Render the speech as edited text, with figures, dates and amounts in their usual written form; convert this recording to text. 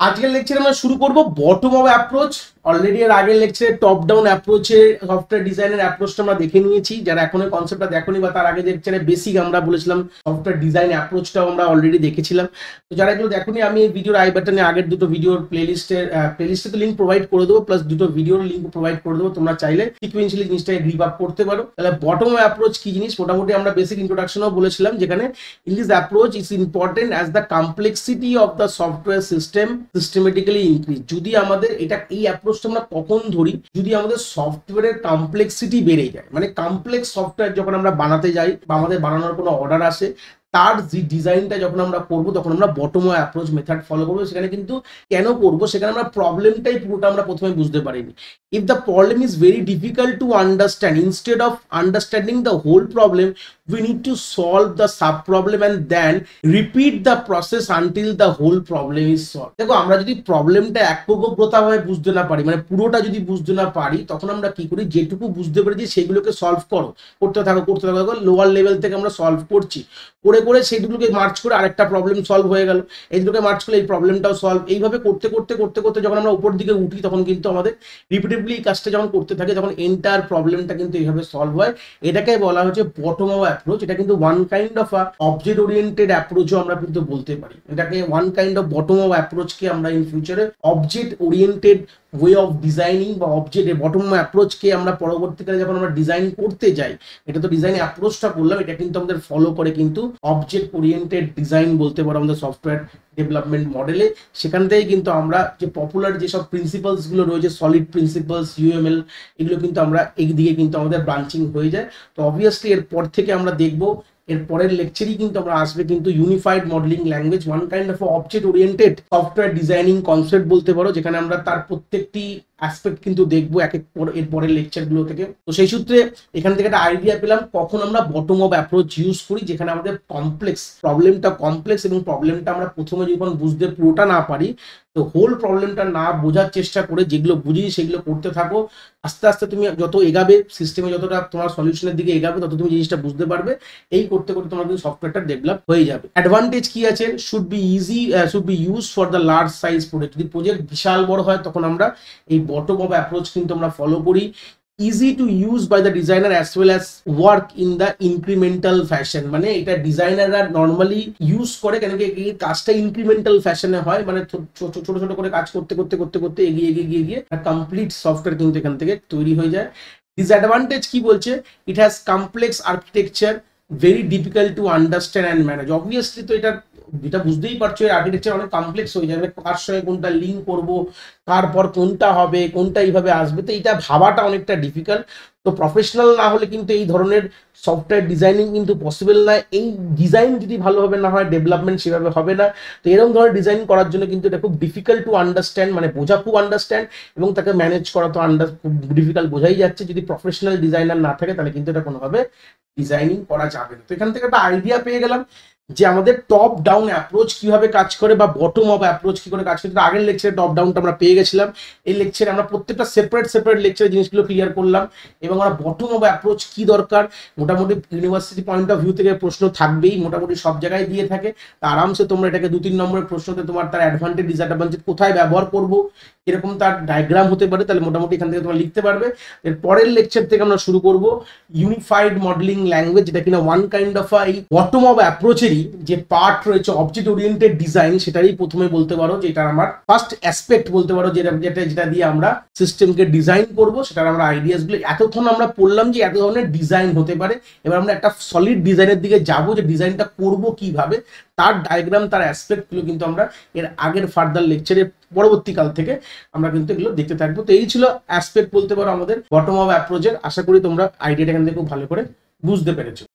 আজকের লেকচারে আমরা শুরু করব বটম আপ অ্যাপ্রোচ। অলরেডি এর আগের লেকচারে টপ ডাউন অ্যাপ্রোচে সফটওয়্যার ডিজাইনের অ্যাপ্রোচটা আমরা দেখে নিয়েছি। যারা এখনো কনসেপ্টটা দেখোনি বা তার আগে লেকচারে বেসিক আমরা বলেছিলাম সফটওয়্যার ডিজাইন অ্যাপ্রোচটাও আমরা অলরেডি দেখেছিলাম। তো যারা এগুলো দেখোনি, আমি এই ভিডিওর আই বাটনে আগের দুটো ভিডিওর প্লেলিস্টে তো লিঙ্ক প্রোভাইড করে দেবো, প্লাস দুটো ভিডিওর লিঙ্ক প্রোভাইড করে দেবো। তোমরা চাইলে সিকুয়েন্সিয়ালি জিনিসটাকে গ্রিপ আপ করতে পারো। তাহলে বটম আপ অ্যাপ্রোচ কি জিনিস মোটামুটি আমরা বেসিক ইন্ট্রোডাকশনও বলেছিলাম, যেখানে in this approach is important as the complexity of the software system systematically increase. যদি আমাদের এই অ্যাপ্রোচটা আমরা কখন ধরি, যদি আমাদের সফটওয়্যারের কমপ্লেক্সিটি বেড়ে যায়, মানে কমপ্লেক্স সফটওয়্যার যখন আমরা বানাতে যাই বা আমাদের বানানোর কোনো অর্ডার আসে, তার যে ডিজাইনটা যখন আমরা করবো তখন আমরা bottom up approach method follow করবো। সেখানে কিন্তু কেন করবো, সেখানে আমরা প্রবলেমটাই পুরোটা আমরা প্রথমে বুঝতে পারিনি। If the problem is very difficult to understand, instead of understanding the whole problem, we need to solve the sub problem and then repeat the process until the whole problem is solved. দেখো, আমরা যদি প্রবলেমটা একগ্রতাভাবে বুঝতে না পারি, মানে পুরোটা যদি বুঝতে না পারি, তখন আমরা কি করি, যেটুকু বুঝতে পেরেছি সেগুলোকে সলভ করতে থাকো লোয়ার লেভেল থেকে আমরা সলভ করছি, করে করে সেগুলোকে মার্চ করে আরেকটা প্রবলেম সলভ হয়ে গেল, এইগুলোকে মার্চ করে এই প্রবলেমটাও সলভ, এইভাবে করতে করতে যখন আমরা উপর দিকে উঠি তখন কিন্তু আমাদের রিপিটেডলি এই কাজটা যখন করতে থাকে তখন এন্টায়ার প্রবলেমটা কিন্তু এইভাবে সলভ হয়। এটাকে বলা হচ্ছে বটম আপ অ্যাপ্রোচ। এটা কিন্তু one kind of object oriented অ্যাপ্রোচও আমরা কিন্তু বলতে পারি। এটাকে one kind of bottom up অ্যাপ্রোচকে আমরা ইন ফিউচারে object oriented way of designing বা অবজেক্ট বটম আপ অ্যাপ্রোচকে আমরা পরবর্তীকালে যখন আমরা ডিজাইন করতে যাই, এটা তো ডিজাইন অ্যাপ্রোচটা করলাম, এটা কিন্তু আমাদের ফলো করে কিন্তু অবজেক্ট ওরিয়েন্টেড ডিজাইন বলতে পারো আমাদের সফটওয়্যার ডেভেলপমেন্ট মডেলে। সেখান থেকে কিন্তু আমরা যে পপুলার যেসব প্রিন্সিপালস গুলো রয়েছে, সলিড প্রিন্সিপালস, ইউএমএল, এগুলো কিন্তু আমরা একদিকে কিন্তু আমাদের ব্রাঞ্চিং হয়ে যায়। তো অবভিয়াসলি এরপর থেকে আমরা দেখবো, এর পরের লেকচারই কিন্তু আমরা আসবে কিন্তু unified modelling language, one kind of object oriented software designing concept বলতে পারো, যেখানে আমরা তার প্রত্যেকটি অ্যাসপেক্ট কিন্তু দেখবো এর পরের লেকচারগুলো থেকে। তো সেই সূত্রে এখান থেকে একটা আইডিয়া পেলাম কখন আমরা বটম আপ অ্যাপ্রোচ ইউজ করি, যেখানে আমাদের প্রবলেমটা কমপ্লেক্স এবং প্রবলেমটা আমরা প্রথমে যখন বুঝতে পুরোটা না পারি, তো হোল প্রবলেমটা না বোঝার চেষ্টা করে যেগুলো বুঝি সেগুলো করতে থাকো। আস্তে আস্তে তুমি যত এগাবে সিস্টেমে, যতটা তোমার সলিউশনের দিকে এগাবে, তত তুমি জিনিসটা বুঝতে পারবে। এই করতে করতে তোমার কিন্তু সফটওয়্যারটা ডেভেলপ হয়ে যাবে। অ্যাডভান্টেজ কি আছে, should be use for the large size project. যদি প্রজেক্ট বিশাল বড় হয় তখন আমরা এই বটম আপ অ্যাপ্রোচ কিন্তু আমরা ফলো করি। Easy to use by the designer as well as work in the incremental fashion. মানে এটা ডিজাইনাররা নর্মালি ইউজ করে, কেন কি এই কাজটা ইনক্রিমেন্টাল ফ্যাশনে হয়, মানে ছোট ছোট করে কাজ করতে এগিয়ে কমপ্লিট সফটওয়্যার কিন্তু এখান থেকে তৈরি হয়ে যায়। ডিসঅ্যাডভান্টেজ কি বলছে, it has complex architecture, very difficult to understand and manage. Obviously তো এটা বুঝতেই পারছো, এর আর্কিটেকচার অনেক কমপ্লেক্স হয়ে যাবে, কার সঙ্গে কোনটা লিঙ্ক করবো, কার পর কোনটা হবে, কোনটা এইভাবে আসবে, তো এটা ভাবাটা অনেকটা ডিফিকাল্ট। তো প্রফেশনাল না হলে কিন্তু এই ধরনের সফটওয়্যার ডিজাইনিং কিন্তু পসিবল না। এই ডিজাইন যদি ভালোভাবে না হয়, ডেভেলপমেন্ট সেভাবে হবে না। তো এরকম ধরনের ডিজাইন করার জন্য কিন্তু এটা খুব ডিফিকাল্ট টু আন্ডারস্ট্যান্ড, মানে বোঝা খুব আন্ডারস্ট্যান্ড, এবং তাকে ম্যানেজ করা তো খুব ডিফিকাল্ট, বোঝাই যাচ্ছে। যদি প্রফেশনাল ডিজাইনার না থাকে তাহলে কিন্তু এটা কোনোভাবে ডিজাইনিং করা যাবে না। তো এখান থেকে একটা আইডিয়া পেয়ে গেলাম যে আমাদের টপ ডাউন অ্যাপ্রোচ কিভাবে কাজ করে বা বটম আপ অ্যাপ্রোচ কি করে কাজ করে। আগের লেকচারে টপ ডাউনটা আমরা পেয়ে গেছিলাম, এই লেকচারে আমরা প্রত্যেকটা সেপারেট লেকচারে জিনিসগুলো ক্লিয়ার করলাম, এবং আমরা বটম আপ অ্যাপ্রোচ কি দরকার, মোটামুটি ইউনিভার্সিটি পয়েন্ট অফ ভিউ থেকে প্রশ্ন থাকবেই, মোটামুটি সব জায়গায় দিয়ে থাকে। তা আরামসে তোমরা এটাকে 2-3 নম্বরের প্রশ্নতে তোমার তার অ্যাডভান্টেজ ডিসঅ্যাডভান্টেজ কোথায় ব্যবহার করবো, এরকম তার ডায়াগ্রাম হতে পারে, তাহলে মোটামুটি এখান থেকে তোমরা লিখতে পারবে। এর পরের লেকচার থেকে আমরা শুরু করব ইউনিফাইড মডেলিং ল্যাঙ্গুয়েজ, যেটা কিনা ওয়ান কাইন্ড অফ এই বটম আপ অ্যাপ্রোচেরই যে পার্ট রয়েছে অবজেক্ট ওরিয়েন্টেড ডিজাইন, সেটারই প্রথমে বলতে পারো যে এটা আমার ফার্স্ট অ্যাসপেক্ট বলতে পারো, যেটা দিয়ে আমরা সিস্টেমকে ডিজাইন করব, সেটার আমরা আইডিয়াস গুলো এতক্ষণ আমরা পড়লাম যে এত ধরনের ডিজাইন হতে পারে। এবার আমরা একটা সলিড ডিজাইনের দিকে যাব, যে ডিজাইনটা করব কিভাবে, তার ডায়াগ্রাম, তার অ্যাসপেক্ট গুলো কিন্তু আমরা এর আগের ফার্দার লেকচারের পরবর্তীকাল থেকে আমরা কিন্তু এগুলো দেখতে থাকবো। তো এই ছিল অ্যাসপেক্ট বলতে পারো আমাদের বটম আপ অ্যাপ্রোচের। আশা করি তোমরা আইডিয়াটা এখান থেকে খুব ভালো করে বুঝতে পেরেছো।